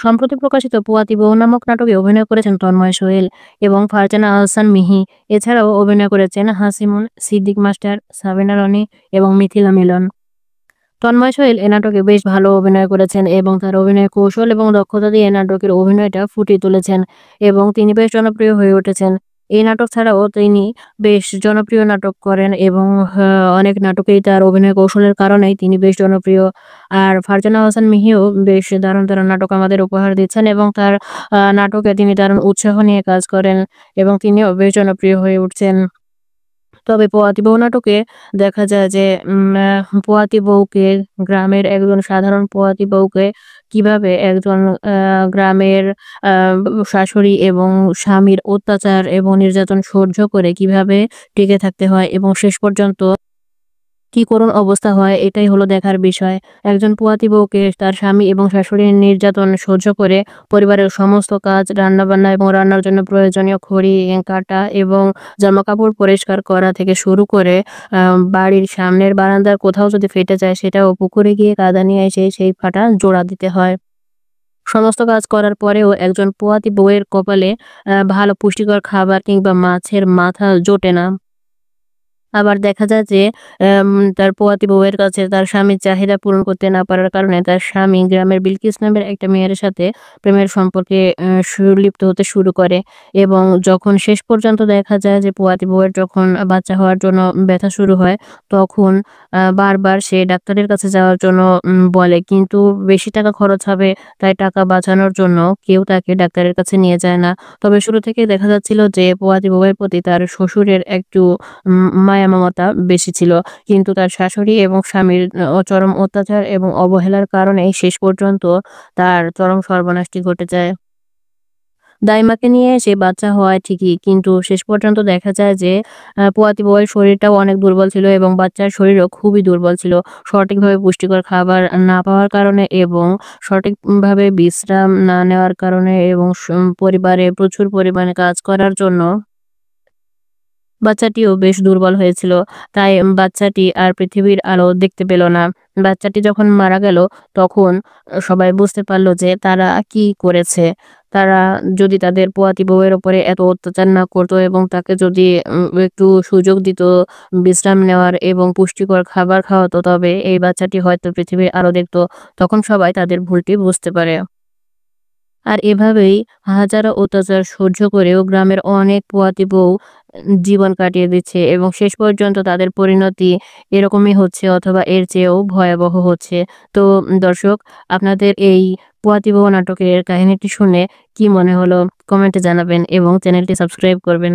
সম্প্রতি প্রকাশিত পোয়াতি বউ নামক নাটকে অভিনয় করেছেন তন্ময় সোহেল এবং ফারজানা আহসান মিহি। এছাড়াও অভিনয় করেছেন হাসিমুন, সিদ্দিক মাস্টার, সাবিনা রনি এবং মিথিলা মিলন। তন্ময় সোহেল এ নাটকে বেশ ভালো অভিনয় করেছেন এবং তার অভিনয়ের কৌশল এবং দক্ষতা দিয়ে নাটকের অভিনয়টা ফুটিয়ে তুলেছেন এবং তিনি বেশ জনপ্রিয় হয়ে উঠেছেন। এই নাটক ছাড়াও তিনি বেশ জনপ্রিয় নাটক করেন এবং অনেক নাটকেই তার অভিনয় কৌশলের কারণেই তিনি বেশ জনপ্রিয়। আর ফারজানা হাসান মিহিও বেশ দারুণ, দারুণ নাটক আমাদের উপহার দিচ্ছেন এবং তার নাটকে তিনি দারুণ উৎসাহ নিয়ে কাজ করেন এবং তিনিও বেশ জনপ্রিয় হয়ে উঠছেন। তবে পোয়াতি বউ নাটকে দেখা যায় যে পোয়াতি বউকে, গ্রামের একজন সাধারণ পোয়াতি বউকে কিভাবে একজন গ্রামের আ শাশুড়ি এবং স্বামীর অত্যাচার এবং নির্যাতন সহ্য করে কিভাবে টিকে থাকতে হয় এবং শেষ পর্যন্ত কি করুণ অবস্থা হয়, এটাই হলো দেখার বিষয়। একজন পুয়াতি বউকে তার স্বামী এবং শাশুড়ির নির্যাতন সহ্য করে পরিবারের সমস্ত কাজ, রান্নাবান্না এবং রান্নার জন্য প্রয়োজনীয় খড়ি কাটা এবং জামাকাপড় পরিষ্কার করা থেকে শুরু করে বাড়ির সামনের বারান্দার কোথাও যদি ফেটে যায় সেটাও পুকুরে গিয়ে কাদা নিয়ে এসে সেই ফাটা জোড়া দিতে হয়। সমস্ত কাজ করার পরেও একজন পোয়াতি বউয়ের কপালে ভালো পুষ্টিকর খাবার কিংবা মাছের মাথা জোটে না। আবার দেখা যায় যে এম তার পোয়াতি বউয়ের কাছে তার স্বামীর চাহিদা পূরণ করতে না পারার কারণে তার স্বামী গ্রামের বিলকিস নামের একটা মেয়ের সাথে প্রেমের সম্পর্কে লিপ্ত হতে শুরু করে এবং যখন শেষ পর্যন্ত দেখা যায় যে পোয়াতি বউয়ের যখন বাচ্চা হওয়ার জন্য ব্যথা শুরু হয়, তখন বারবার সে ডাক্তারের কাছে যাওয়ার জন্য বলে। কিন্তু বেশি টাকা খরচ হবে, তাই টাকা বাঁচানোর জন্য কেউ তাকে ডাক্তারের কাছে নিয়ে যায় না। তবে শুরু থেকেই দেখা যাচ্ছিল যে পোয়াতি বউয়ের প্রতি তার শ্বশুরের একটু মায়া মমতা বেশি ছিল। কিন্তু তার শাশুড়ি এবং স্বামীর চরম অত্যাচার এবং অবহেলার কারণেই শেষ পর্যন্ত তার চরম সর্বনাশটি ঘটে যায়। দাইমাকে নিয়ে সে বাচ্চা হয় ঠিকই, কিন্তু শেষ পর্যন্ত দেখা যায় যে পোয়াতি বউয়ের শরীরটাও অনেক দুর্বল ছিল এবং বাচ্চার শরীরও খুবই দুর্বল ছিল। সঠিকভাবে পুষ্টিকর খাবার না পাওয়ার কারণে এবং সঠিকভাবে বিশ্রাম না নেওয়ার কারণে এবং পরিবারে প্রচুর পরিমাণে কাজ করার জন্য বাচ্চাটিও বেশ দুর্বল হয়েছিল। তাই বাচ্চাটি আর পৃথিবীর আলো দেখতে পেল না। বাচ্চাটি যখন মারা গেল তখন সবাই বুঝতে পারল যে তারা কি করেছে। তারা যদি তাদের পোয়াতি বউয়ের উপরে এত অত্যাচার না করত এবং তাকে যদি একটু সুযোগ দিত বিশ্রাম নেওয়ার এবং পুষ্টিকর খাবার খাওয়াতো, তবে এই বাচ্চাটি হয়তো পৃথিবীর আলো দেখত। তখন সবাই তাদের ভুলটি বুঝতে পারে। আর এভাবেই হাজারো অত্যাচার সহ্য করেও গ্রামের অনেক পোয়াতি বউ জীবন কাটিয়ে দিচ্ছে এবং শেষ পর্যন্ত তাদের পরিণতি এরকমই হচ্ছে অথবা এর চেয়েও ভয়াবহ হচ্ছে। তো দর্শক, আপনাদের এই পোয়াতি বউ নাটকের কাহিনীটি শুনে কি মনে হলো কমেন্টে জানাবেন এবং চ্যানেলটি সাবস্ক্রাইব করবেন।